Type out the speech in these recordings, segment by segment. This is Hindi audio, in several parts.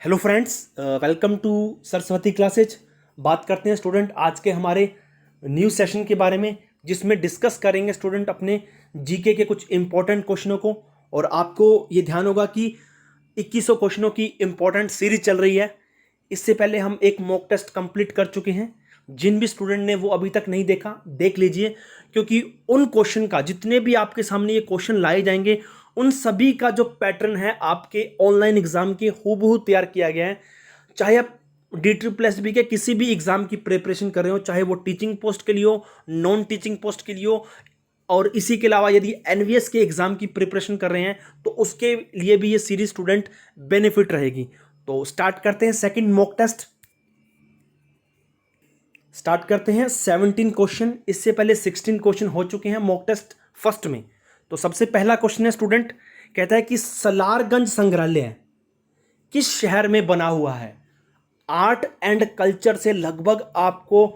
Hello friends, welcome to Saraswati classes. बात करते हैं स्टूडेंट आज के हमारे न्यू सेशन के बारे में, जिसमें डिस्कस करेंगे स्टूडेंट अपने जीके के कुछ इंपॉर्टेंट क्वेश्चनों को। और आपको ये ध्यान होगा कि 2100 क्वेश्चनों की इंपॉर्टेंट सीरीज चल रही है। इससे पहले हम एक मॉक टेस्ट कंप्लीट कर चुके हैं। जिन भी स्टूडेंट ने वो अभी तक नहीं देखा, देख लीजिए, क्योंकि उन क्वेश्चन का, जितने भी आपके सामने ये क्वेश्चन लाए जाएंगे, उन सभी का जो पैटर्न है आपके ऑनलाइन एग्जाम के हूबहू तैयार किया गया है। चाहे आप DSSB के किसी भी एग्जाम की प्रिपरेशन कर रहे हो, चाहे वो टीचिंग पोस्ट के लिए हो, नॉन टीचिंग पोस्ट के लिए हो, और इसी के अलावा यदि एनवीएस के एग्जाम की प्रिपरेशन कर रहे हैं तो उसके लिए भी ये सीरीज स्टूडेंट बेनिफिट रहेगी। तो स्टार्ट करते हैं सेकंड मॉक टेस्ट। स्टार्ट करते हैं 17 क्वेश्चन। इससे पहले 16 क्वेश्चन हो चुके हैं मॉक टेस्ट फर्स्ट में। तो सबसे पहला क्वेश्चन है स्टूडेंट, कहता है कि सलारगंज संग्रहालय किस शहर में बना हुआ है। आर्ट एंड कल्चर से लगभग आपको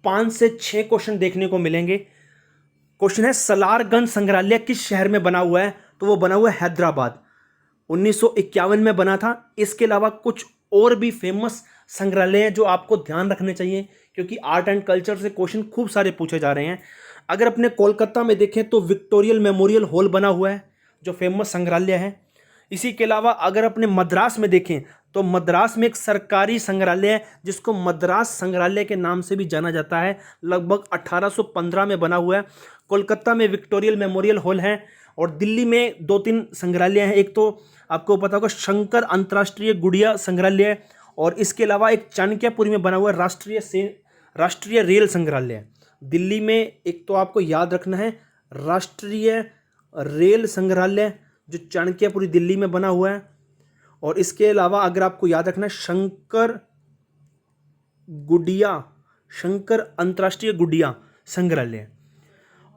5 से 6 क्वेश्चन देखने को मिलेंगे। क्वेश्चन है सलारगंज संग्रहालय किस शहर में बना हुआ है, तो वो बना हुआ है हैदराबाद। 1951 में बना था। इसके अलावा कुछ और भी फेमस संग्रहालय हैं जो आपको ध्यान रखने चाहिए, क्योंकि आर्ट एंड कल्चर से क्वेश्चन खूब सारे पूछे जा रहे हैं। अगर अपने कोलकाता में देखें तो विक्टोरियल मेमोरियल हॉल बना हुआ है, जो फेमस संग्रहालय है। इसी के अलावा अगर अपने मद्रास में देखें तो मद्रास में एक सरकारी संग्रहालय है जिसको मद्रास संग्रहालय के नाम से भी जाना जाता है। लगभग 1815 में बना हुआ है। कोलकाता में विक्टोरियल मेमोरियल हॉल है, और दिल्ली में 2-3 संग्रहालय हैं। एक तो आपको पता होगा शंकर अंतर्राष्ट्रीय गुड़िया संग्रहालय, और इसके अलावा एक चाणक्यपुरी में बना हुआ राष्ट्रीय रेल संग्रहालय। दिल्ली में एक तो आपको याद रखना है राष्ट्रीय रेल संग्रहालय, जो चाणक्यपुरी दिल्ली में बना हुआ है। और इसके अलावा अगर आपको याद रखना है शंकर अंतर्राष्ट्रीय गुड़िया संग्रहालय।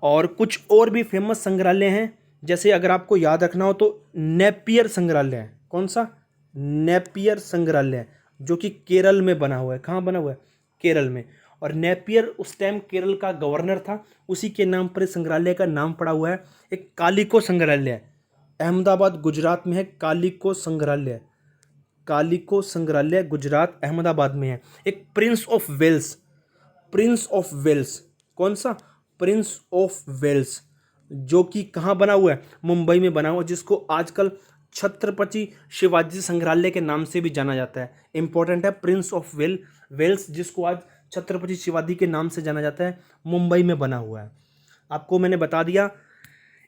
और कुछ और भी फेमस संग्रहालय हैं, जैसे अगर आपको याद रखना हो तो नेपियर संग्रहालय। कौन सा? नेपियर संग्रहालय, जो कि केरल में बना हुआ है। कहाँ बना हुआ है? केरल में। और नेपियर उस टाइम केरल का गवर्नर था, उसी के नाम पर इस संग्रहालय का नाम पड़ा हुआ है। एक कालिको संग्रहालय अहमदाबाद गुजरात में है। कालिको संग्रहालय गुजरात अहमदाबाद में है। एक प्रिंस ऑफ वेल्स। कौन सा? प्रिंस ऑफ वेल्स, जो कि कहाँ बना हुआ है? मुंबई में बना हुआ है, जिसको आजकल छत्रपति शिवाजी संग्रहालय के नाम से भी जाना जाता है। इंपॉर्टेंट है, प्रिंस ऑफ वेल्स, जिसको आज छत्रपति शिवाजी के नाम से जाना जाता है, मुंबई में बना हुआ है। आपको मैंने बता दिया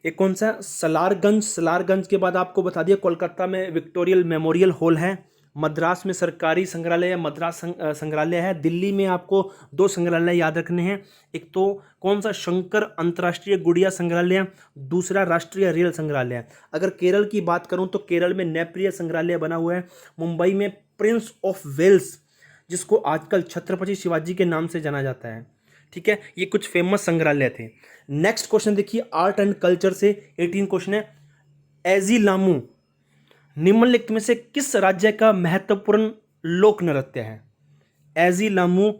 एक कौन सा, सलारगंज के बाद आपको बता दिया कोलकाता में विक्टोरियल मेमोरियल हॉल है। मद्रास में सरकारी संग्रहालय है, मद्रास संग्रहालय है। दिल्ली में आपको 2 संग्रहालय याद रखने हैं। एक तो कौन सा, शंकर अंतर्राष्ट्रीय गुड़िया संग्रहालय, दूसरा राष्ट्रीय रेल संग्रहालय। अगर केरल की बात करूं तो केरल में नेपियर संग्रहालय बना हुआ है। मुंबई में प्रिंस ऑफ वेल्स, जिसको आजकल छत्रपति शिवाजी के नाम से जाना जाता है। ठीक है, ये कुछ फेमस संग्रहालय थे। नेक्स्ट क्वेश्चन देखिए, आर्ट एंड कल्चर से 18 क्वेश्चन है। एजीलामू निम्नलिखित में से किस राज्य का महत्वपूर्ण लोक नृत्य है? एजीलामू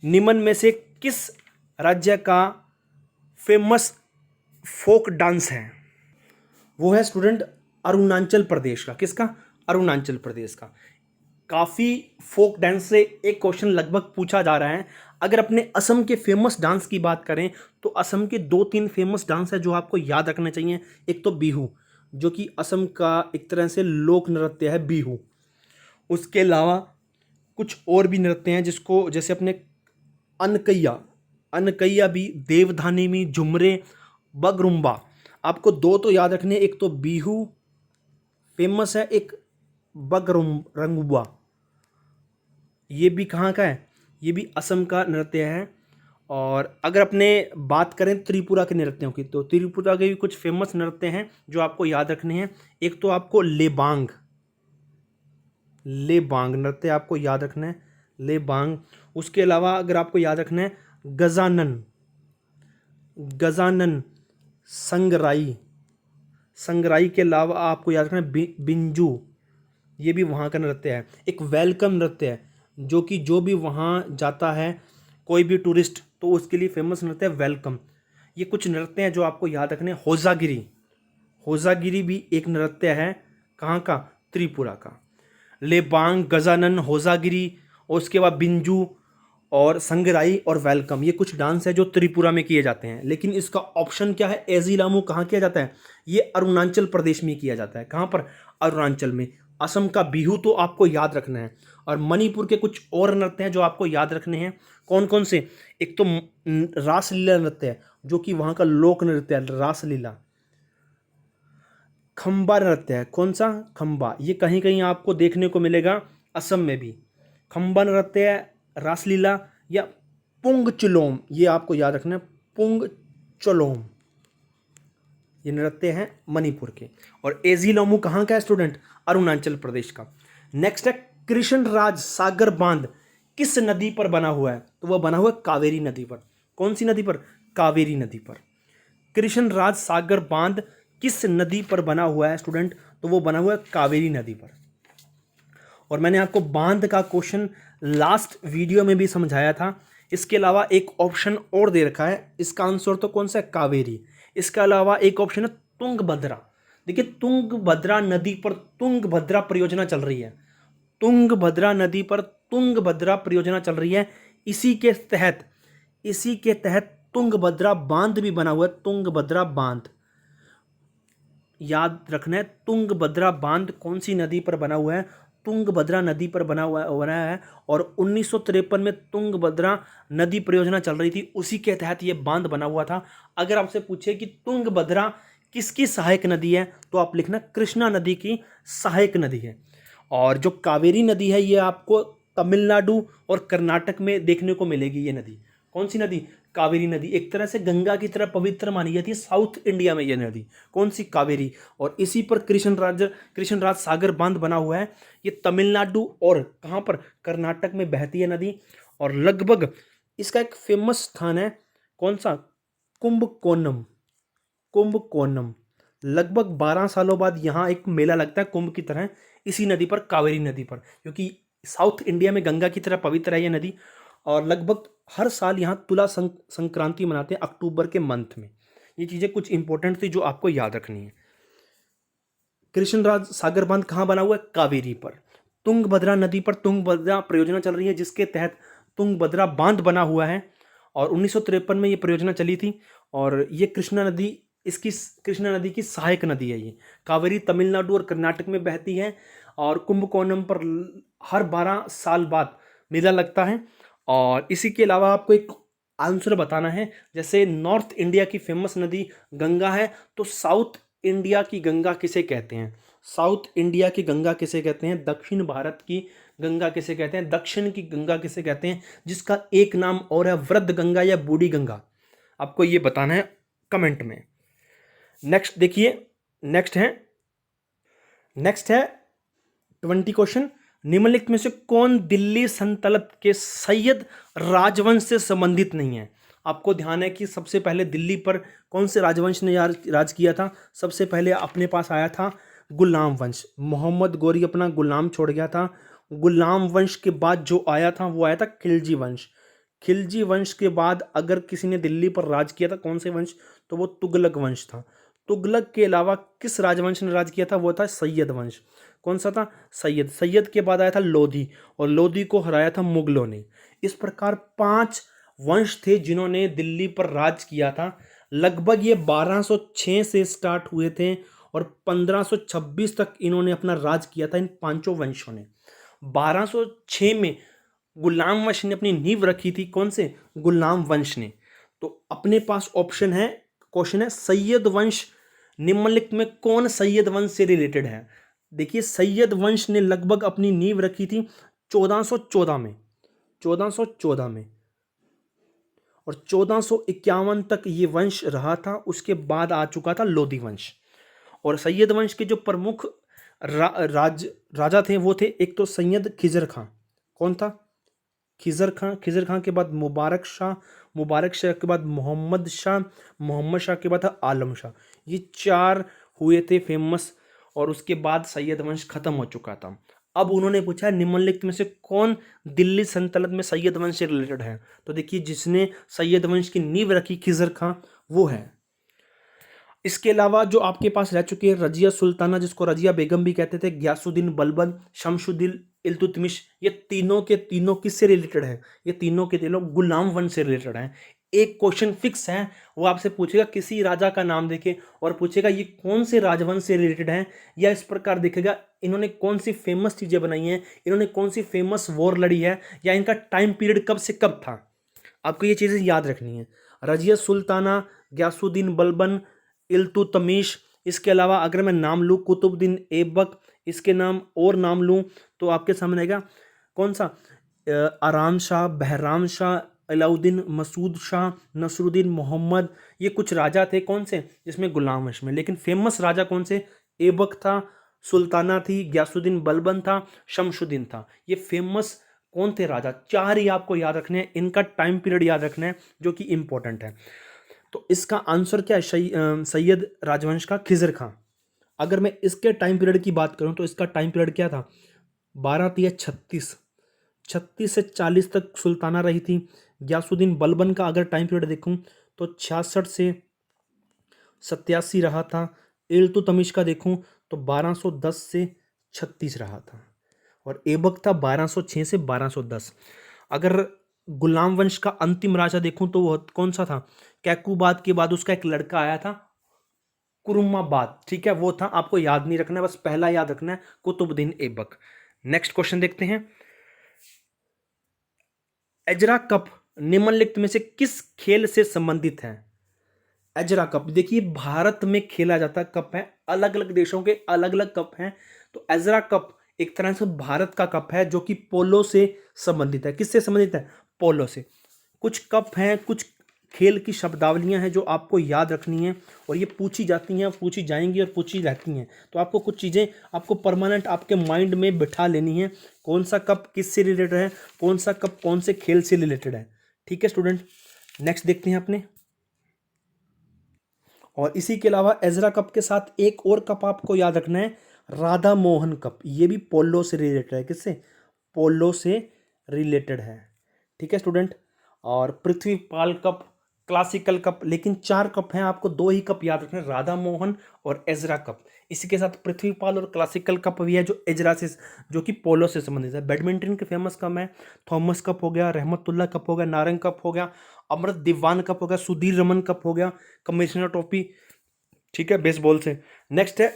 निम्न में से किस राज्य का फेमस फोक डांस है? वो है स्टूडेंट अरुणाचल प्रदेश का। किसका? अरुणाचल प्रदेश का। काफ़ी फोक डांस से एक क्वेश्चन लगभग पूछा जा रहा है। अगर अपने असम के फेमस डांस की बात करें तो असम के 2-3 फेमस डांस है जो आपको याद रखने चाहिए। एक तो बिहू, जो कि असम का एक तरह से लोक नृत्य है, बिहू। उसके अलावा कुछ और भी नृत्य हैं, जिसको जैसे अपने अनकैया भी, देवधानी में झुमरे, बगरुम्बा। आपको 2 तो याद रखने, एक तो बिहू फेमस है, एक बगरुम्बा। ये भी कहाँ का है? ये भी असम का नृत्य है। और अगर अपने बात करें त्रिपुरा के नृत्यों की, तो त्रिपुरा के भी कुछ फेमस नृत्य हैं जो आपको याद रखने हैं। एक तो आपको लेबांग नृत्य आपको याद रखना है, लेबांग। उसके अलावा अगर आपको याद रखना है गजानन संगराई के अलावा आपको याद रखना है बिंजू। ये भी वहाँ का नृत्य है। एक वेलकम नृत्य है, जो कि जो भी वहाँ जाता है कोई भी टूरिस्ट, तो उसके लिए फेमस नृत्य है वेलकम। ये कुछ नृत्य हैं जो आपको याद रखने हैं। होजागिरी भी एक नृत्य है। कहाँ का? त्रिपुरा का। लेबांग, गजानन, होजागिरी, और उसके बाद बिंजू और संगराई और वेलकम, ये कुछ डांस है जो त्रिपुरा में किए जाते हैं। लेकिन इसका ऑप्शन क्या है, एजिलामू कहाँ किया जाता है, ये अरुणाचल प्रदेश में किया जाता है। कहाँ पर, अरुणाचल में। असम का बिहू तो आपको याद रखना है। और मणिपुर के कुछ और नृत्य हैं जो आपको याद रखने हैं। कौन कौन से, एक तो रासलीला नृत्य है जो कि वहाँ का लोक नृत्य है, रासलीला। खम्बा नृत्य है, कौन सा, खम्बा, ये कहीं कहीं आपको देखने को मिलेगा असम में भी। खम्बा नृत्य है, रासलीला, या पुंग चुलोम, ये आपको याद रखना है, पुंग चुलोम, ये नृत्य हैं मणिपुर के। और एजिलोमू कहाँ का है स्टूडेंट, अरुणाचल प्रदेश का। नेक्स्ट है कृष्ण राज सागर बांध किस नदी पर बना हुआ है, तो वह बना हुआ है कावेरी नदी पर। कौन सी नदी पर, कावेरी नदी पर। कृष्ण राज सागर बांध किस नदी पर बना हुआ है स्टूडेंट, तो वो बना हुआ है कावेरी नदी पर। और मैंने आपको बांध का क्वेश्चन लास्ट वीडियो में भी समझाया था। इसके अलावा एक ऑप्शन और दे रखा है, इसका आंसर तो कौन सा है, कावेरी। इसके अलावा एक ऑप्शन है तुंगभद्रा। देखिए तुंगभद्रा नदी पर तुंगभद्रा परियोजना चल रही है, तुंगभद्रा नदी पर तुंगभद्रा परियोजना चल रही है। इसी के तहत तुंगभद्रा बांध भी बना हुआ है, तुंगभद्रा बांध याद रखना है। तुंगभद्रा बांध कौन सी नदी पर बना हुआ है, तुंगभद्रा नदी पर बना है। और 1953 में तुंगभद्रा नदी परियोजना चल रही थी, उसी के तहत ये बांध बना हुआ था। अगर आपसे पूछे कि तुंगभद्रा किसकी सहायक नदी है, तो आप लिखना कृष्णा नदी की सहायक नदी है। और जो कावेरी नदी है ये आपको तमिलनाडु और कर्नाटक में देखने को मिलेगी। ये नदी कौन सी नदी, कावेरी नदी, एक तरह से गंगा की तरह पवित्र मानी जाती है साउथ इंडिया में ये नदी, कौन सी, कावेरी। और इसी पर कृष्णराज सागर बांध बना हुआ है। ये तमिलनाडु और कहाँ पर, कर्नाटक में बहती है नदी। और लगभग इसका एक फेमस स्थान है, कौन सा, कुंभकोणम। कुंभकोणम लगभग 12 सालों बाद यहाँ एक मेला लगता है कुंभ की तरह, इसी नदी पर, कावेरी नदी पर, क्योंकि साउथ इंडिया में गंगा की तरह पवित्र है ये नदी। और लगभग हर साल यहाँ तुला संक्रांति मनाते हैं अक्टूबर के मंथ में। ये चीज़ें कुछ इंपॉर्टेंट थी जो आपको याद रखनी है। कृष्णराज सागर बांध कहाँ बना हुआ है, कावेरी पर। तुंगभद्रा नदी पर तुंगभद्रा परियोजना चल रही है, जिसके तहत तुंगभद्रा बांध बना हुआ है। और 1953 में ये परियोजना चली थी। और ये कृष्णा नदी की सहायक नदी है। ये कावेरी तमिलनाडु और कर्नाटक में बहती है। और कुंभकोणम पर हर 12 साल बाद मेला लगता है। और इसी के अलावा आपको एक आंसर बताना है, जैसे नॉर्थ इंडिया की फेमस नदी गंगा है, तो साउथ इंडिया की गंगा किसे कहते हैं, साउथ इंडिया की गंगा किसे कहते हैं, दक्षिण भारत की गंगा किसे कहते हैं, दक्षिण की गंगा किसे कहते हैं, जिसका एक नाम और है वृद्ध गंगा या बूढ़ी गंगा, आपको ये बताना है कमेंट में। नेक्स्ट देखिए, नेक्स्ट है 20 क्वेश्चन। निम्नलिखित में से कौन दिल्ली सल्तनत के सैयद राजवंश से संबंधित नहीं है। आपको ध्यान है कि सबसे पहले दिल्ली पर कौन से राजवंश ने राज किया था, सबसे पहले अपने पास आया था गुलाम वंश। मोहम्मद गोरी अपना गुलाम छोड़ गया था। गुलाम वंश के बाद जो आया था वो आया था खिलजी वंश। खिलजी वंश के बाद अगर किसी ने दिल्ली पर राज किया था, कौन से वंश, तो वो तुगलक वंश था। तुगलक के अलावा किस राजवंश ने राज किया था, वो था सैयद वंश। कौन सा था, सैयद के बाद आया था लोधी, और लोधी को हराया था मुगलों ने। इस प्रकार 5 वंश थे जिन्होंने दिल्ली पर राज किया था। लगभग ये 1206 से स्टार्ट हुए थे और 1526 तक इन्होंने अपना राज किया था, इन 5 वंशों ने। 1206 में गुलाम वंश ने अपनी नींव रखी थी, कौन से, गुलाम वंश ने। तो अपने पास ऑप्शन है, क्वेश्चन है सैयद वंश निम्नलिखित में कौन सैयद वंश से रिलेटेड है। देखिए सैयद वंश ने लगभग अपनी नींव रखी थी 1414 में, 1414 में, और 1451 तक ये वंश रहा था। उसके बाद आ चुका था लोधी वंश। और सैयद वंश के जो प्रमुख राजा थे वो थे, एक तो सैयद खिजर खां। कौन था, खिजर खां। खिजर खां के बाद मुबारक शाह, मुबारक शाह के बाद मोहम्मद शाह, मोहम्मद शाह के बाद था आलम शाह। ये 4 हुए थे फेमस, और उसके बाद सैयद वंश खत्म हो चुका था। अब उन्होंने पूछा निम्नलिखित में से कौन दिल्ली सल्तनत में सैयद वंश से रिलेटेड है। तो देखिए जिसने सैयद वंश की नींव रखी खिजर खां, वो है। इसके अलावा जो आपके पास रह चुकी है रजिया सुल्ताना, जिसको रजिया बेगम भी कहते थे, गयासुद्दीन बलबन, शमशुद्दीन इल्तुतमिश, ये तीनों के तीनों किससे रिलेटेड है? ये तीनों के तीनों गुलाम वंश से रिलेटेड हैं। एक क्वेश्चन फिक्स है, वो आपसे पूछेगा किसी राजा का नाम देके और पूछेगा ये कौन से राजवंश से रिलेटेड हैं, या इस प्रकार देखेगा इन्होंने कौन सी फेमस चीजें बनाई हैं, इन्होंने कौन सी फेमस वॉर लड़ी है, या इनका टाइम पीरियड कब से कब था। आपको ये चीजें याद रखनी है। रजिया सुल्ताना, गयासुद्दीन बलबन, इल्तुतमिश, इसके अलावा अगर मैं नाम लूँ कुतुबुद्दीन ऐबक, इसके नाम और नाम लूँ तो आपके सामने आएगा कौन सा, आराम शाह, बहराम शाह, अलाउद्दीन, मसूद शाह, नसरुद्दीन मोहम्मद, ये कुछ राजा थे कौन से, जिसमें गुलाम वंश में। लेकिन फेमस राजा कौन से, ऐबक था, सुल्ताना थी, गयासुद्दीन बलबन था, शमशुद्दीन था। ये फेमस कौन थे राजा, चार ही आपको याद रखने हैं, इनका टाइम पीरियड याद रखना है जो कि इंपॉर्टेंट है। तो इसका आंसर क्या है, सैयद राजवंश का खिजर खां। अगर मैं इसके टाइम पीरियड की बात करूं तो इसका टाइम पीरियड क्या था, 12 36 से 40 तक सुल्ताना रही थी। गयासुद्दीन बलबन का अगर टाइम पीरियड देखूं तो 66 से 87 रहा था। इल्तुतमिश का देखूं तो 1210 से 36 रहा था। और ऐबक था 1206 से 1210। अगर गुलाम वंश का अंतिम राजा देखूं तो वह कौन सा था, कैकुबाद के बाद उसका एक लड़का आया था कुरुमाबाद, ठीक है, वो था। आपको याद नहीं रखना है, बस पहला याद रखना है, कुतुबुद्दीन ऐबक। नेक्स्ट क्वेश्चन देखते हैं। एजरा कप निम्नलिखित में से किस खेल से संबंधित है? एजरा कप देखिए भारत में खेला जाता कप है, अलग अलग देशों के अलग अलग कप हैं। तो एजरा कप एक तरह से भारत का कप है जो कि पोलो से संबंधित है। किससे संबंधित है? पोलो से। कुछ कप हैं, कुछ खेल की शब्दावलियां हैं जो आपको याद रखनी है, और ये पूछी जाती हैं, पूछी जाएंगी और पूछी रहती हैं। तो आपको कुछ चीज़ें आपको परमानेंट आपके माइंड में बिठा लेनी है, कौन सा कप किससे रिलेटेड है, कौन सा कप कौन से खेल से रिलेटेड है। ठीक है स्टूडेंट, नेक्स्ट देखते हैं अपने। और इसी के अलावा एजरा कप के साथ एक और कप आपको याद रखना है, राधा मोहन कप। ये भी पोलो से रिलेटेड है। किससे? पोलो से रिलेटेड है। ठीक है स्टूडेंट। और पृथ्वीपाल कप, क्लासिकल कप, लेकिन चार कप हैं, आपको दो ही कप याद रखने, राधा मोहन और एजरा कप। इसी के साथ पृथ्वीपाल और क्लासिकल कप भी है जो एजरा से, जो कि पोलो से संबंधित है। बैडमिंटन के फेमस कप है, थॉमस कप हो गया, रहमतुल्ला कप हो गया, नारंग कप हो गया, अमृत दीवान कप हो गया, सुधीर रमन कप हो गया, कमिश्नर ट्रॉफी, ठीक है, बेसबॉल से। नेक्स्ट है,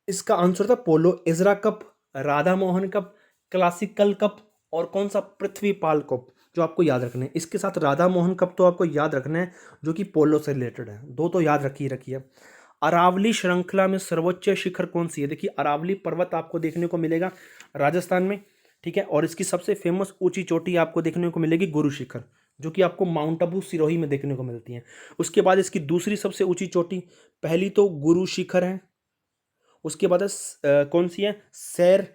इसका आंसर था polo, Ezra cup, Radha Mohan cup, classical cup, और कौन सा, पृथ्वीपाल कप, जो आपको याद रखना है। इसके साथ राधा मोहन कप तो आपको याद रखना है जो कि पोलो से रिलेटेड है। दो तो याद रखिए। अरावली श्रृंखला में सर्वोच्च शिखर कौन सी है? देखिए अरावली पर्वत आपको देखने को मिलेगा राजस्थान में, ठीक है, और इसकी सबसे फेमस ऊंची चोटी आपको देखने को मिलेगी गुरु शिखर, जो कि आपको माउंट आबू सिरोही में देखने को मिलती है। उसके बाद इसकी दूसरी सबसे ऊंची चोटी, पहली तो गुरु शिखर है, उसके बाद कौन सी है, सैर,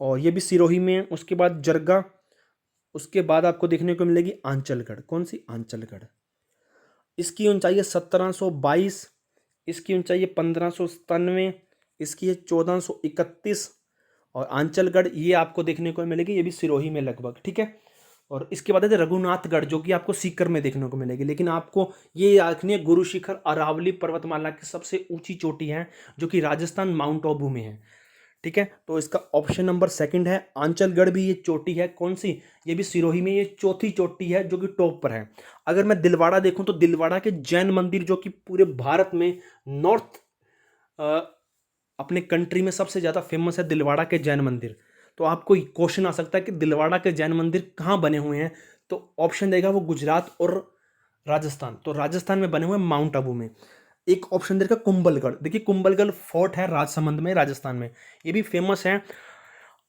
और ये भी सिरोही में है। उसके बाद जरगा, उसके बाद आपको देखने को मिलेगी आंचलगढ़। कौन सी? आंचलगढ़। इसकी ऊंचाई है 1722, इसकी ऊंचाई है 1597, इसकी है 1431, और आंचलगढ़ ये आपको देखने को मिलेगी, ये भी सिरोही में लगभग, ठीक है। और इसके बाद है रघुनाथगढ़, जो कि आपको सीकर में देखने को मिलेगी। लेकिन आपको ये याद रखनी है, गुरु शिखर अरावली पर्वतमाला की सबसे ऊंची चोटी है, जो कि राजस्थान माउंट आबू में है, ठीक है। तो इसका ऑप्शन नंबर सेकंड है। आंचलगढ़ भी ये चोटी है, कौन सी? ये भी सिरोही में, ये चौथी चोटी है जो कि टॉप पर है। अगर मैं दिलवाड़ा देखूं तो दिलवाड़ा के जैन मंदिर, जो कि पूरे भारत में नॉर्थ अपने कंट्री में सबसे ज़्यादा फेमस है, दिलवाड़ा के जैन मंदिर। तो आपको क्वेश्चन आ सकता है कि दिलवाड़ा के जैन मंदिर कहाँ बने हुए हैं, तो ऑप्शन देगा वो गुजरात और राजस्थान। तो राजस्थान में बने हुए माउंट आबू में। एक ऑप्शन देगा कुंभलगढ़, देखिए कुंभलगढ़ फोर्ट है राजसमंद में, राजस्थान में, ये भी फेमस है।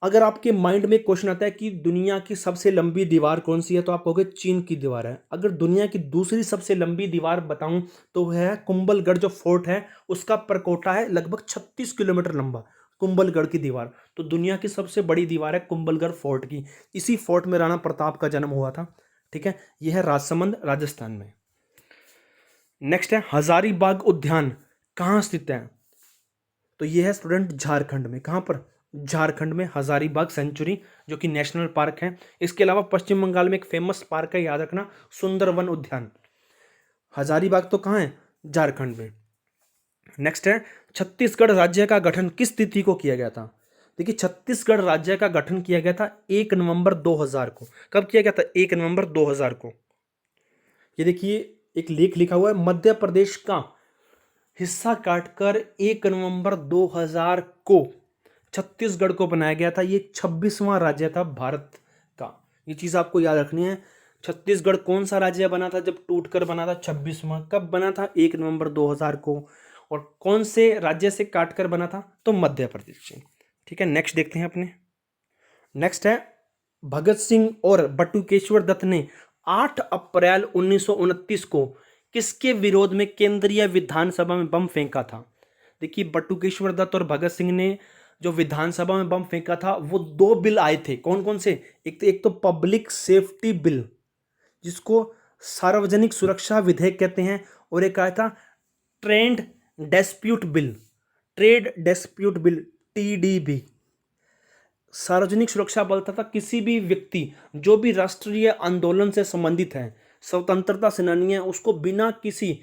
अगर आपके माइंड में क्वेश्चन आता है कि दुनिया की सबसे लंबी दीवार कौन सी है, तो आप कहोगे चीन की दीवार है। अगर दुनिया की दूसरी सबसे लंबी दीवार बताऊं तो वह है कुंभलगढ़, जो फोर्ट है उसका परकोटा है लगभग 36 किलोमीटर लंबा, कुंभलगढ़ की दीवार। तो दुनिया की सबसे बड़ी दीवार है कुंभलगढ़ फोर्ट की। इसी फोर्ट में राणा प्रताप का जन्म हुआ था, ठीक है। यह है राजसमंद, राजस्थान में। नेक्स्ट है, हजारीबाग उद्यान कहाँ स्थित है? तो ये है स्टूडेंट झारखंड में। कहाँ पर? झारखंड में हजारीबाग सेंचुरी, जो कि नेशनल पार्क है। इसके अलावा पश्चिम बंगाल में एक फेमस पार्क है, याद रखना, सुंदरवन उद्यान। हजारीबाग तो कहाँ है? झारखंड में। नेक्स्ट है छत्तीसगढ़ राज्य का गठन किस तिथि को किया गया था। देखिए छत्तीसगढ़ राज्य का गठन किया गया था 1 नवंबर 2000 को। कब किया गया था? 1 नवंबर 2000 को। ये देखिए एक लेख लिखा हुआ है, मध्य प्रदेश का हिस्सा काटकर 1 नवंबर 2000 को छत्तीसगढ़ को बनाया गया था। ये 26वां राज्य था भारत का। ये चीज़ आपको याद रखनी है। छत्तीसगढ़ कौन सा राज्य बना था जब टूटकर बना था? 26वां। कब बना था? 1 नवंबर 2000 को। और कौन से राज्य से काटकर बना था? तो मध्य प्रदेश से। ठीक है, नेक्स्ट देखते हैं अपने। नेक्स्ट है भगत सिंह और बटुकेश्वर दत्त ने 8 अप्रैल 1929 को किसके विरोध में केंद्रीय विधानसभा में बम फेंका था? देखिए बटुकेश्वर दत्त और भगत सिंह ने जो विधानसभा में बम फेंका था वो 2 बिल आए थे। कौन कौन से? एक तो पब्लिक सेफ्टी बिल जिसको सार्वजनिक सुरक्षा विधेयक कहते हैं, और एक आया था ट्रेड डिस्प्यूट बिल, TDB। सार्वजनिक सुरक्षा बल तथा किसी भी व्यक्ति जो भी राष्ट्रीय आंदोलन से संबंधित है, स्वतंत्रता सेनानी है, उसको बिना किसी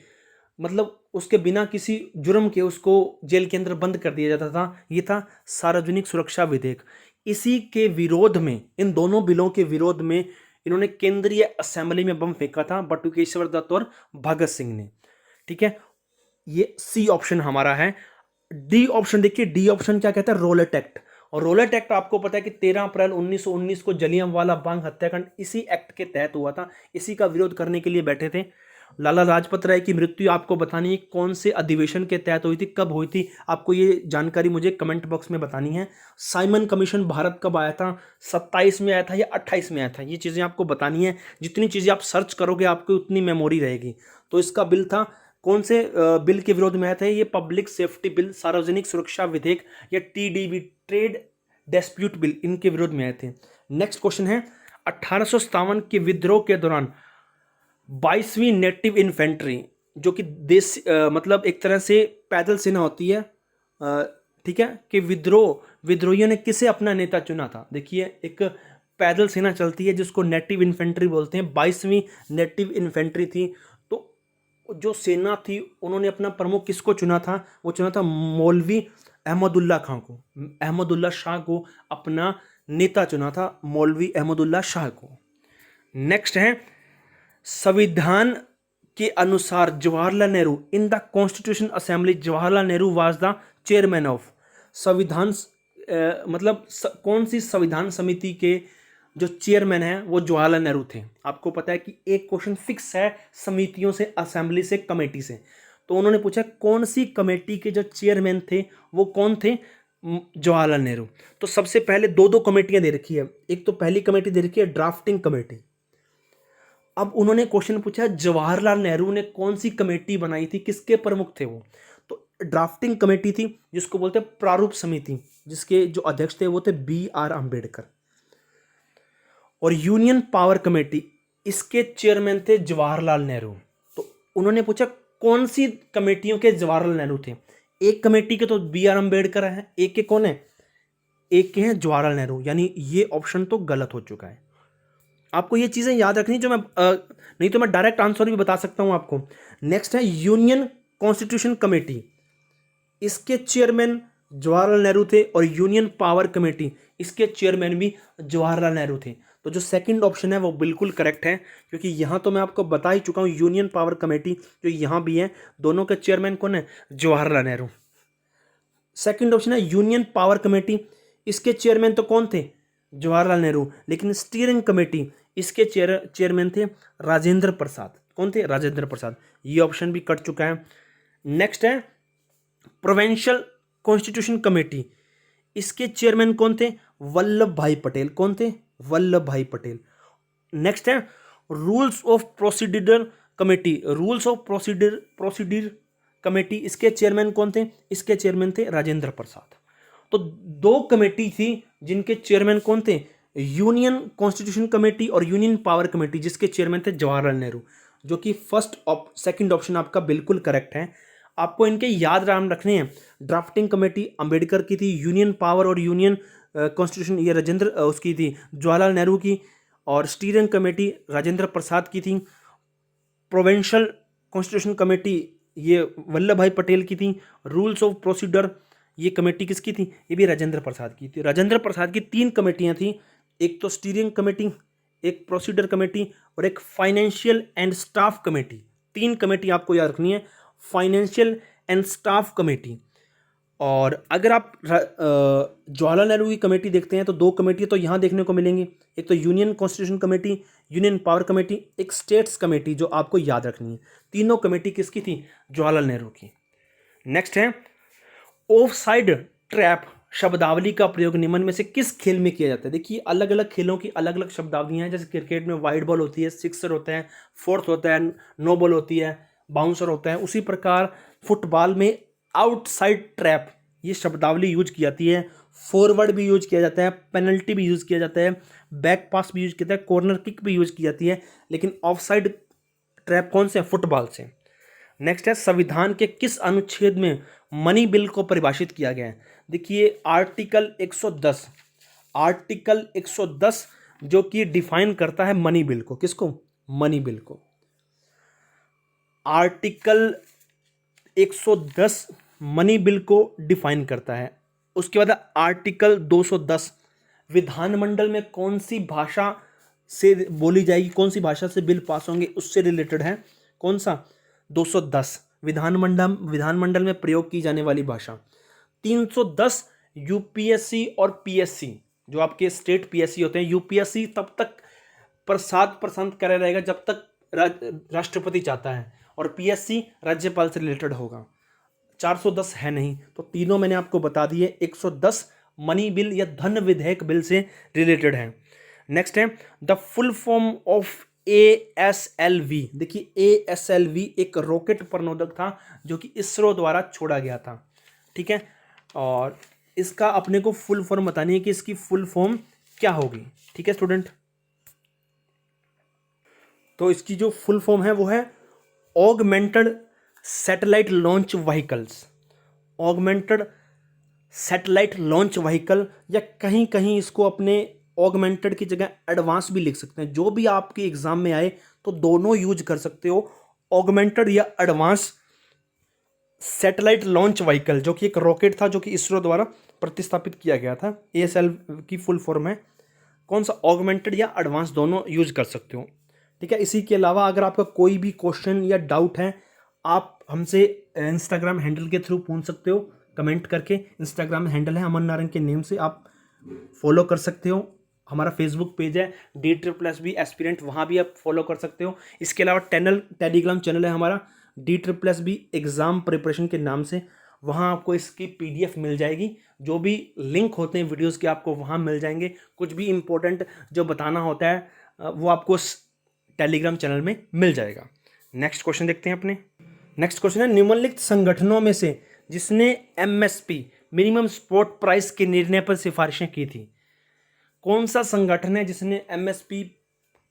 उसके बिना किसी जुर्म के उसको जेल के अंदर बंद कर दिया जाता था। ये था सार्वजनिक सुरक्षा विधेयक। इसी के विरोध में, इन दोनों बिलों के विरोध में इन्होंने केंद्रीय असेंबली में बम फेंका था, बटुकेश्वर दत्त और भगत सिंह ने। ठीक है, ये सी ऑप्शन हमारा है। डी ऑप्शन देखिए, डी ऑप्शन क्या कहता है? Rowlatt Act. और रोलेट एक्ट आपको पता है कि 13 अप्रैल 1919 को जलियांवाला बाग हत्याकांड इसी एक्ट के तहत हुआ था। इसी का विरोध करने के लिए बैठे थे। लाला लाजपत राय की मृत्यु आपको बतानी है कौन से अधिवेशन के तहत हुई थी, कब हुई थी, आपको ये जानकारी मुझे कमेंट बॉक्स में बतानी है। साइमन कमीशन भारत कब आया था? 27 में आया था या 28 में आया था? ये चीज़ें आपको बतानी है। जितनी चीज़ें आप सर्च करोगे आपको उतनी मेमोरी रहेगी। तो इसका बिल था, कौन से बिल के विरोध में आया था? ये पब्लिक सेफ्टी बिल, सार्वजनिक सुरक्षा विधेयक या TDB, ट्रेड डिस्प्यूट बिल, इनके विरोध में आए थे। नेक्स्ट क्वेश्चन है 1857 के विद्रोह के दौरान 22वीं नेटिव इन्फेंट्री, जो कि देश एक तरह से पैदल सेना होती है, ठीक है, कि विद्रोहियों ने किसे अपना नेता चुना था? देखिए एक पैदल सेना चलती है जिसको नेटिव इन्फेंट्री बोलते हैं। 22वीं नेटिव इन्फेंट्री थी। तो जो सेना थी उन्होंने अपना प्रमुख किसको चुना था? वो चुना था मौलवी अहमदुल्ला खां को, अहमदुल्ला शाह को अपना नेता चुना था, मौलवी अहमदुल्ला शाह को। नेक्स्ट है संविधान के अनुसार Jawaharlal Nehru in the constitution assembly, Jawaharlal Nehru was the chairman of. संविधान कौन सी संविधान समिति के जो चेयरमैन है वो जवाहरलाल नेहरू थे। आपको पता है कि एक क्वेश्चन फिक्स है समितियों से, असेंबली से, कमेटी से। तो उन्होंने पूछा कौन सी कमेटी के जो चेयरमैन थे वो कौन थे? जवाहरलाल नेहरू। तो सबसे पहले दो कमेटियां दे रखी है। एक तो पहली कमेटी दे रखी है ड्राफ्टिंग कमेटी। अब उन्होंने क्वेश्चन पूछा जवाहरलाल नेहरू ने कौन सी कमेटी बनाई थी, किसके प्रमुख थे वो? तो ड्राफ्टिंग कमेटी थी जिसको बोलते हैं प्रारूप समिति, जिसके जो अध्यक्ष थे वो थे BR अम्बेडकर। और यूनियन पावर कमेटी, इसके चेयरमैन थे जवाहरलाल नेहरू। तो उन्होंने पूछा कौन सी कमेटियों के जवाहरलाल नेहरू थे? एक कमेटी के तो BR अम्बेडकर है, एक के कौन है? एक के हैं जवाहरलाल नेहरू। यानी ये ऑप्शन तो गलत हो चुका है। आपको ये चीज़ें याद रखनी जो मैं नहीं तो मैं डायरेक्ट आंसर भी बता सकता हूं आपको। नेक्स्ट है यूनियन कॉन्स्टिट्यूशन कमेटी, इसके चेयरमैन जवाहरलाल नेहरू थे। और यूनियन पावर कमेटी, इसके चेयरमैन भी जवाहरलाल नेहरू थे। तो जो सेकंड ऑप्शन है वो बिल्कुल करेक्ट है, क्योंकि यहाँ तो मैं आपको बता ही चुका हूँ यूनियन पावर कमेटी जो यहाँ भी है, दोनों के चेयरमैन कौन है? जवाहरलाल नेहरू। सेकंड ऑप्शन है यूनियन पावर कमेटी, इसके चेयरमैन तो कौन थे? जवाहरलाल नेहरू। लेकिन स्टीयरिंग कमेटी, इसके चेयरमैन थे राजेंद्र प्रसाद। कौन थे? राजेंद्र प्रसाद। ये ऑप्शन भी कट चुका है। नेक्स्ट है प्रोविंशियल कॉन्स्टिट्यूशन कमेटी, इसके चेयरमैन कौन थे? वल्लभ भाई पटेल। कौन थे? वल्लभ भाई पटेल। नेक्स्ट है rules of procedure committee, rules of procedure committee, इसके चेयरमैन कौन थे? इसके चेयरमैन थे राजेंद्र प्रसाद। तो दो कमेटी थी जिनके चेयरमैन कौन थे? यूनियन कॉन्स्टिट्यूशन कमेटी और यूनियन पावर कमेटी, जिसके चेयरमैन थे जवाहरलाल नेहरू। जो कि सेकंड ऑप्शन आपका बिल्कुल करेक्ट है। आपको इनके याद नाम रखने हैं। ड्राफ्टिंग कमेटी अंबेडकर की थी, यूनियन पावर और यूनियन कॉन्स्टिट्यूशन ये राजेंद्र उसकी थी, जवाहरलाल नेहरू की। और स्टीयरिंग कमेटी राजेंद्र प्रसाद की थी। प्रोविंशियल कॉन्स्टिट्यूशन कमेटी ये वल्लभ भाई पटेल की थी। रूल्स ऑफ प्रोसीडर ये कमेटी किसकी थी? ये भी राजेंद्र प्रसाद की थी। राजेंद्र प्रसाद की 3 कमेटियां थी, एक तो स्टीयरिंग कमेटी, एक प्रोसीडर कमेटी और एक financial and staff committee. 3 committee आपको याद रखनी है, फाइनेंशियल एंड स्टाफ कमेटी। और अगर आप जवाहरलाल नेहरू की कमेटी देखते हैं तो 2 कमेटी तो यहाँ देखने को मिलेंगी, एक तो union constitution committee, union power committee, एक स्टेट्स कमेटी जो आपको याद रखनी है। तीनों कमेटी किसकी थी? जवाहरलाल नेहरू की। नेक्स्ट है ऑफ साइड ट्रैप शब्दावली का प्रयोग निम्न में से किस खेल में किया जाता है? देखिए अलग अलग खेलों की अलग अलग शब्दावलियां हैं। जैसे क्रिकेट में वाइड बॉल होती है, सिक्सर होता है, फोर्थ होता है, नो बॉल होती है, बाउंसर होता है। उसी प्रकार फुटबॉल में आउटसाइड ट्रैप ये शब्दावली यूज की जाती है। फॉरवर्ड भी यूज किया जाता है, पेनल्टी भी यूज किया जाता है, बैक पास भी यूज किया जाता है, कॉर्नर किक भी यूज की जाती है। लेकिन ऑफसाइड ट्रैप कौन से? फुटबॉल से। नेक्स्ट है संविधान के किस अनुच्छेद में मनी बिल को परिभाषित किया गया है? देखिए आर्टिकल 110, आर्टिकल 110 जो कि डिफाइन करता है मनी बिल को। किसको? मनी बिल को। आर्टिकल 110 मनी बिल को डिफाइन करता है। उसके बाद आर्टिकल 210 विधानमंडल में कौन सी भाषा से बोली जाएगी, कौन सी भाषा से बिल पास होंगे, उससे रिलेटेड है। कौन सा? 210 विधानमंडल में प्रयोग की जाने वाली भाषा। 310 यूपीएससी और पीएससी जो आपके स्टेट पीएससी होते हैं। यूपीएससी तब तक प्रसाद पसंद करे रहेगा जब तक राष्ट्रपति चाहता है, और पीएससी राज्यपाल से रिलेटेड होगा। 410 है नहीं, तो तीनों मैंने आपको बता दिए। 110 मनी बिल या धन विधेयक बिल से रिलेटेड है। नेक्स्ट है the full form of ASLV। देखिए ASLV एक रॉकेट प्रणोदक था जो कि इसरो द्वारा छोड़ा गया था। ठीक है, और इसका अपने को फुल फॉर्म बतानी है कि इसकी फुल फॉर्म क्या होगी। ठीक है स्टूडेंट, तो इसकी जो फुल फॉर्म है वो है augmented satellite launch vehicles. Augmented satellite launch vehicle, या कहीं कहीं इसको अपने ऑगमेंटेड की जगह एडवांस भी लिख सकते हैं। जो भी आपके एग्जाम में आए तो दोनों यूज कर सकते हो, ऑगमेंटेड या एडवांस सैटेलाइट लॉन्च व्हीकल, जो कि एक रॉकेट था जो कि इसरो द्वारा प्रतिस्थापित किया गया था। ASL की फुल फॉर्म है। कौन सा? ऑगमेंटेड या एडवांस, दोनों यूज कर सकते हो। ठीक है, इसी के अलावा अगर आपका कोई भी क्वेश्चन या डाउट है आप हमसे इंस्टाग्राम हैंडल के थ्रू पूछ सकते हो, कमेंट करके। इंस्टाग्राम हैंडल है अमन नारंग के नेम से, आप फॉलो कर सकते हो। हमारा फेसबुक पेज है D++B एस्पिरेंट, वहाँ भी आप फॉलो कर सकते हो। इसके अलावा टेलीग्राम चैनल है हमारा D++B एग्ज़ाम प्रिपरेशन के नाम से, वहाँ आपको इसकी PDF मिल जाएगी। जो भी लिंक होते हैं वीडियोस के आपको वहाँ मिल जाएंगे। कुछ भी इम्पोर्टेंट जो बताना होता है वो आपको टेलीग्राम चैनल में मिल जाएगा। नेक्स्ट क्वेश्चन देखते हैं अपने। नेक्स्ट क्वेश्चन है निम्नलिखित संगठनों में से जिसने MSP मिनिमम सपोर्ट प्राइस के निर्णय पर सिफारिशें की थी? कौन सा संगठन है जिसने MSP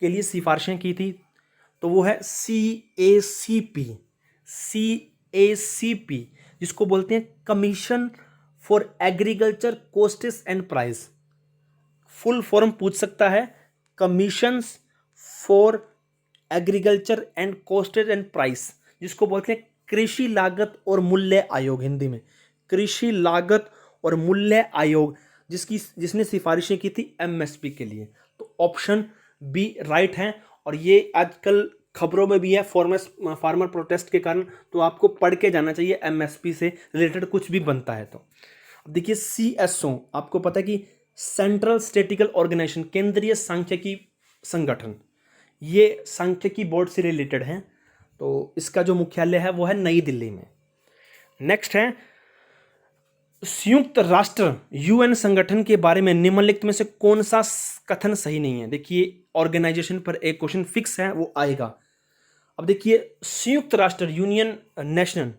के लिए सिफारिशें की थी? तो वो है CACP। CACP जिसको बोलते हैं commission for agriculture costs and price. Full form पूछ सकता है, commissions for agriculture and costs and price, जिसको बोलते हैं कृषि लागत और मूल्य आयोग। हिंदी में कृषि लागत और मूल्य आयोग, जिसने सिफारिशें की थी MSP के लिए। तो ऑप्शन बी राइट है, और ये आजकल खबरों में भी है फार्मर प्रोटेस्ट के कारण, तो आपको पढ़ के जाना चाहिए MSP से रिलेटेड कुछ भी बनता है तो। अब देखिए CSO, आपको पता है कि सेंट्रल स्टैटिस्टिकल ऑर्गेनाइजेशन, केंद्रीय सांख्यिकी संगठन, ये सांख्यिकी बोर्ड से रिलेटेड है। तो इसका जो मुख्यालय है वो है नई दिल्ली में। नेक्स्ट है संयुक्त राष्ट्र UN संगठन के बारे में निम्नलिखित में से कौन सा कथन सही नहीं है? देखिए ऑर्गेनाइजेशन पर एक क्वेश्चन फिक्स है, वो आएगा। अब देखिए संयुक्त राष्ट्र यूनियन नेशन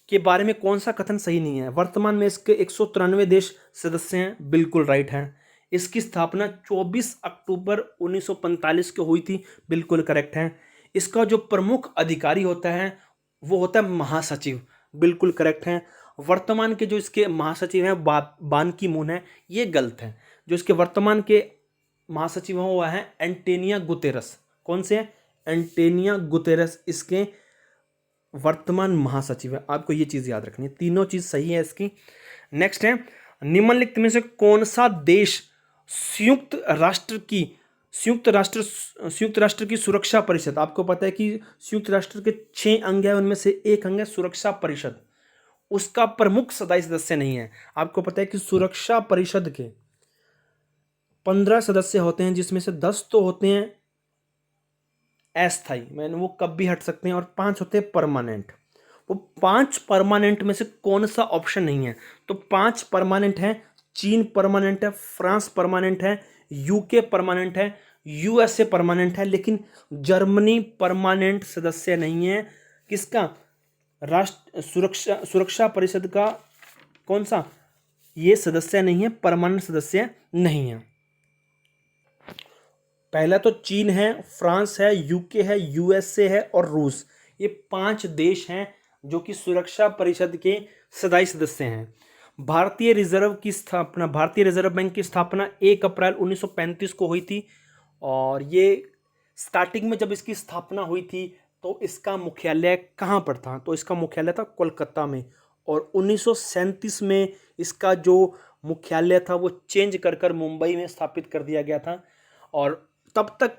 के बारे में कौन सा कथन सही नहीं है? वर्तमान में इसके 193 देश सदस्य हैं, बिल्कुल राइट है। इसकी स्थापना 24 अक्टूबर 1945 को हुई थी, बिल्कुल करेक्ट है। इसका जो प्रमुख अधिकारी होता है वो होता है महासचिव, बिल्कुल करेक्ट है। वर्तमान के जो इसके महासचिव हैं बान की मून है, ये गलत है। जो इसके वर्तमान के महासचिव हैं वो है एंटोनियो गुतेरस। कौन से हैं? एंटोनियो गुतेरस इसके वर्तमान महासचिव है। आपको ये चीज़ याद रखनी है, तीनों चीज़ सही है इसकी। नेक्स्ट है, निम्नलिखित में से कौन सा देश संयुक्त राष्ट्र की सुरक्षा परिषद, आपको पता है कि संयुक्त राष्ट्र के 6 अंग है, उनमें से एक अंग है सुरक्षा परिषद, उसका प्रमुख स्थायी सदस्य नहीं है। आपको पता है कि सुरक्षा परिषद के 15 सदस्य होते हैं, जिसमें से 10 तो होते हैं अस्थायी, मैंने वो कब भी हट सकते हैं, और 5 होते हैं परमानेंट। वो 5 परमानेंट में से कौन सा ऑप्शन नहीं है? तो 5 परमानेंट है, चीन परमानेंट है, फ्रांस परमानेंट है, यूके परमानेंट है, यूएसए परमानेंट है, लेकिन जर्मनी परमानेंट सदस्य नहीं है। किसका? राष्ट्र सुरक्षा परिषद का कौन सा ये सदस्य नहीं है, परमानेंट सदस्य नहीं है। पहला तो चीन है, फ्रांस है, यूके है, यूएसए है और रूस। ये 5 देश हैं जो कि सुरक्षा परिषद के स्थायी सदस्य हैं। भारतीय रिजर्व बैंक की स्थापना 1 अप्रैल 1935 को हुई थी, और ये स्टार्टिंग में जब इसकी स्थापना हुई थी तो इसका मुख्यालय कहाँ पर था? तो इसका मुख्यालय था कोलकाता में, और 1937 में इसका जो मुख्यालय था वो चेंज कर मुंबई में स्थापित कर दिया गया था। और तब तक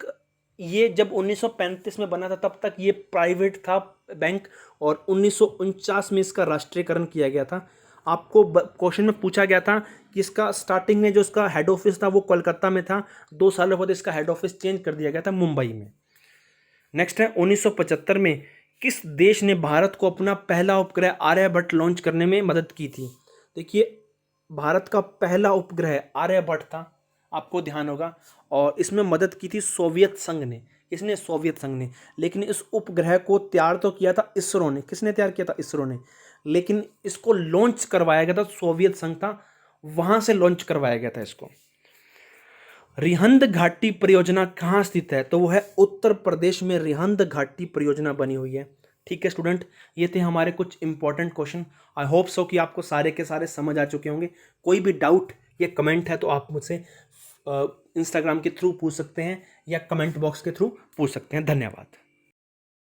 ये जब 1935 में बना था तब तक ये प्राइवेट था बैंक, और 1949 में इसका राष्ट्रीयकरण किया गया था। आपको क्वेश्चन में पूछा गया था कि इसका स्टार्टिंग में जो इसका हेड ऑफिस था वो कोलकाता में था, 2 सालों बाद इसका हेड ऑफिस चेंज कर दिया गया था मुंबई में। नेक्स्ट है, 1975 में किस देश ने भारत को अपना पहला उपग्रह आर्यभट्ट लॉन्च करने में मदद की थी? देखिए, भारत का पहला उपग्रह आर्यभट्ट था, आपको ध्यान होगा, और इसमें मदद की थी सोवियत संघ ने। किसने? सोवियत संघ ने। लेकिन इस उपग्रह को तैयार तो किया था इसरो ने। किसने तैयार किया था? इसरो ने। लेकिन इसको लॉन्च करवाया गया था, सोवियत संघ था, वहां से लॉन्च करवाया गया था इसको। रिहंद घाटी परियोजना कहाँ स्थित है? तो वो है उत्तर प्रदेश में रिहंद घाटी परियोजना बनी हुई है। ठीक है स्टूडेंट, ये थे हमारे कुछ important question. I hope so कि आपको सारे के सारे समझ आ चुके होंगे। कोई भी डाउट या कमेंट है तो आप मुझसे इंस्टाग्राम के थ्रू पूछ सकते हैं या कमेंट बॉक्स के थ्रू पूछ सकते हैं। धन्यवाद।